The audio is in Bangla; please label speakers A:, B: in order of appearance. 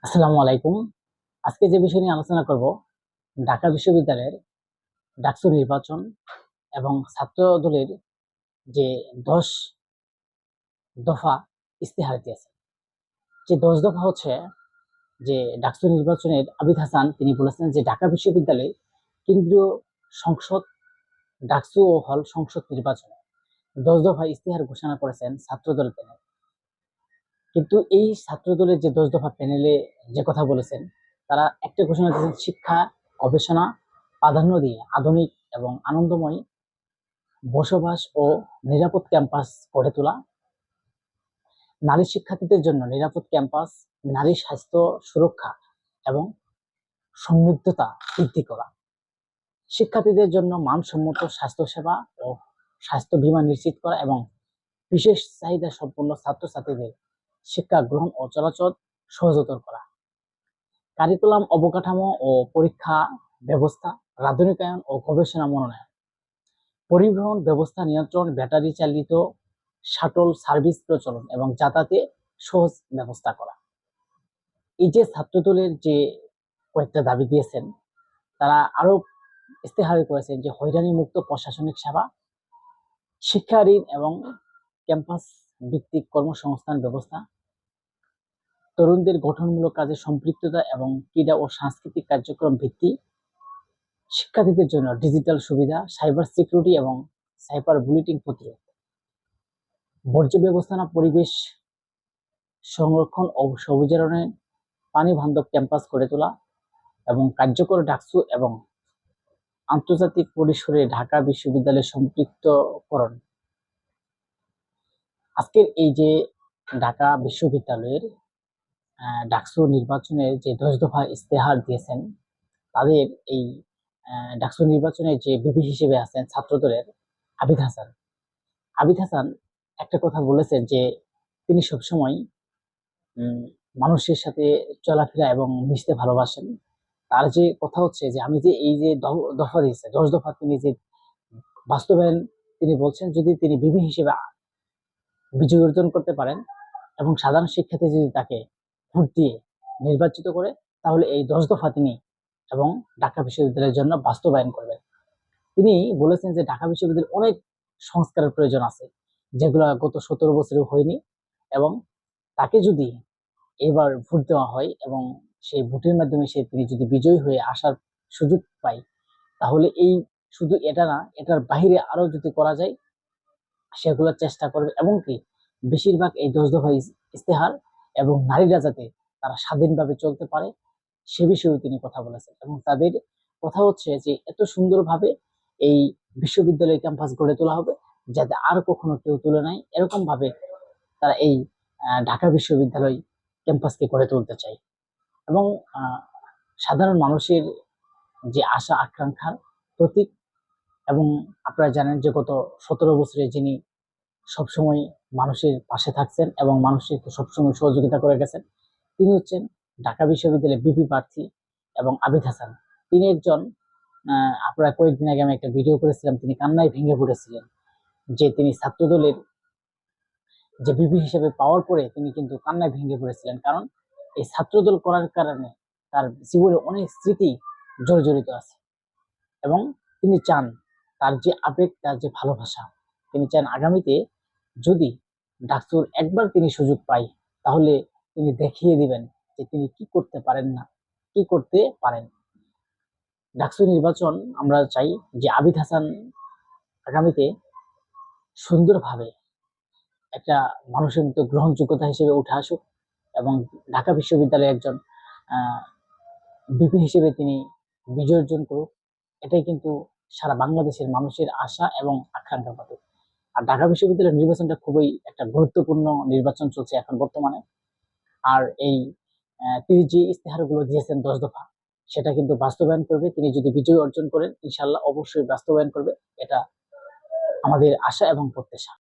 A: আসসালামু আলাইকুম। আজকে যে বিষয় নিয়ে আলোচনা করব, ঢাকা বিশ্ববিদ্যালয়ের ডাকসু নির্বাচন এবং ছাত্র দলের যে ১০ দফা ইস্তেহার দিয়েছে। যে ১০ দফা হচ্ছে যে ডাকসু নির্বাচনের আবিদ হাসান তিনি বলেছেন যে ঢাকা বিশ্ববিদ্যালয়ে কেন্দ্রীয় সংসদ ডাকসু ও হল সংসদ নির্বাচনে ১০ দফা ইস্তেহার ঘোষণা করেছেন ছাত্রদল প্যানেল। কিন্তু এই ছাত্রদলের যে ১০ দফা প্যানেলে যে কথা বলেছেন, তারা একটা ঘোষণা দিয়েছেন শিক্ষা, গবেষণা প্রাধান্য দিয়ে আধুনিক এবং আনন্দময় বসবাস ও নিরাপদ ক্যাম্পাস গড়ে তোলা, নারী শিক্ষার্থীদের জন্য নিরাপদ ক্যাম্পাস, নারী স্বাস্থ্য সুরক্ষা এবং সমৃদ্ধতা বৃদ্ধি করা, শিক্ষার্থীদের জন্য মানসম্মত স্বাস্থ্যসেবা ও স্বাস্থ্য বীমা নিশ্চিত করা এবং বিশেষ চাহিদা সম্পন্ন ছাত্রছাত্রীদের শিক্ষা গ্রহণ ও চলাচল সহজতর করা, কারিকুলাম অবকাঠামো ও পরীক্ষা ব্যবস্থা আধুনিকায়ন ও গবেষণা মনোনয়ন, পরিবহন ব্যবস্থা নিয়ন্ত্রণ, ব্যাটারি চালিত শাটল সার্ভিস প্রচলন এবং যাতায়াতে সহজ ব্যবস্থা করা। এই যে ছাত্রদলের যে কয়েকটা দাবি দিয়েছেন, তারা আরো ইস্তেহারে করেছেন যে হয়রানি মুক্ত প্রশাসনিক সেবা, শিক্ষা ঋণ এবং ক্যাম্পাস ভিত্তিক কর্মসংস্থান ব্যবস্থা, তরুণদের গঠনমূলক কাজে সম্পৃক্ততা এবং ক্রীড়া ও সাংস্কৃতিক কার্যক্রম ভিত্তি, শিক্ষার্থীদের জন্য ডিজিটাল সুবিধা, সাইবার সিকিউরিটি এবং সাইবার বুলেটিং প্রতিরোধ, বর্জ্য ব্যবস্থাপনা, পরিবেশ সংরক্ষণ ও সবুজায়নে পানি বান্ধব ক্যাম্পাস গড়ে তোলা এবং কার্যকর ডাকসু এবং আন্তর্জাতিক পরিসরে ঢাকা বিশ্ববিদ্যালয়ের সম্পৃক্তকরণ। আজকের এই যে ঢাকা বিশ্ববিদ্যালয়ের ডাকসু নির্বাচনের যে ১০ দফা ইস্তেহার দিয়েছেন, তাদের এই ডাকসু নির্বাচনে যে বিপি হিসেবে আছেন ছাত্রদলের আবিদ হাসান। আবিদ হাসান একটা কথা বলেছেন যে তিনি সবসময় মানুষের সাথে চলাফেরা এবং মিশতে ভালোবাসেন। তার যে কথা হচ্ছে যে আমি যে এই যে দফা দিয়েছে ১০ দফা তিনি যে বাস্তবায়ন, তিনি বলছেন যদি তিনি বিপি হিসেবে বিজয় অর্জন করতে পারেন এবং সাধারণ শিক্ষার্থী যদি তাকে ভোট দিয়ে নির্বাচিত করে, তাহলে এই ১০ দফা তিনি এবং ঢাকা বিশ্ববিদ্যালয়ের জন্য বাস্তবায়ন করবেন। তিনি বলেছেন যে ঢাকা বিশ্ববিদ্যালয়ের অনেক সংস্কারের প্রয়োজন আছে, যেগুলো গত ১৭ বছরে হয়নি, এবং তাকে যদি এবার ভোট দেওয়া হয় এবং সেই ভোটের মাধ্যমে তিনি যদি বিজয়ী হয়ে আসার সুযোগ পায়, তাহলে এই শুধু এটা না, এটার বাহিরে আরো যদি করা যায় সেগুলো চেষ্টা করবে, এবং কি বেশিরভাগ এই ১০ দফা ইস্তেহার এবং নারীরা যাতে তারা স্বাধীনভাবে চলতে পারে সে বিষয়েও তিনি কথা বলেছেন। এবং তাদের কথা হচ্ছে যে এত সুন্দরভাবে এই বিশ্ববিদ্যালয় ক্যাম্পাস গড়ে তোলা হবে যাতে আর কখনো কেউ তুলে নাই, এরকম ভাবে তারা এই ঢাকা বিশ্ববিদ্যালয় ক্যাম্পাসকে গড়ে তুলতে চায়। এবং সাধারণ মানুষের যে আশা আকাঙ্ক্ষার প্রতীক, এবং আপনারা জানেন যে গত ১৭ বছরে যিনি সবসময় মানুষের পাশে থাকছেন এবং মানুষের সবসময় সহযোগিতা করে গেছেন, তিনি হচ্ছেন ঢাকা বিশ্ববিদ্যালয়ের বিপি প্রার্থী এবং আবিদ হাসান। তিনি একজন আপনারা কয়েকদিন আগে আমি একটা ভিডিও করেছিলাম, তিনি কান্নায় ভেঙে পড়েছিলেন যে তিনি ছাত্রদলের যে বিপি হিসেবে পাওয়ার পরে তিনি কিন্তু কান্নায় ভেঙে পড়েছিলেন, কারণ এই ছাত্রদল করার কারণে তার জীবনে অনেক স্মৃতি জর্জরিত আছে। এবং তিনি চান তার যে আবেগ, তার যে ভালোবাসা, তিনি চান আগামীতে যদি ডাকসুর একবার তিনি সুযোগ পাই, তাহলে তিনি দেখিয়ে দিবেন যে তিনি কি করতে পারেন না, কি করতে পারেন। ডাকসু নির্বাচন আমরা চাই যে আবিদ হাসান আগামীতে সুন্দরভাবে একটা মানুষের মতো গ্রহণযোগ্যতা হিসেবে উঠে আসুক এবং ঢাকা বিশ্ববিদ্যালয়ের একজন বিপি হিসেবে তিনি বিজয় অর্জন করুক। এটাই কিন্তু সারা বাংলাদেশের মানুষের আশা এবং আকাঙ্ক্ষা পাবে। আর ঢাকা বিশ্ববিদ্যালয়ের নির্বাচনটা খুবই একটা গুরুত্বপূর্ণ নির্বাচন চলছে এখন বর্তমানে। আর এই তিনি যে ইস্তেহারগুলো দিয়েছেন ১০ দফা, সেটা কিন্তু বাস্তবায়ন করবে। তিনি যদি বিজয় অর্জন করেন, ইনশাল্লাহ অবশ্যই বাস্তবায়ন করবে। এটা আমাদের আশা এবং প্রত্যাশা।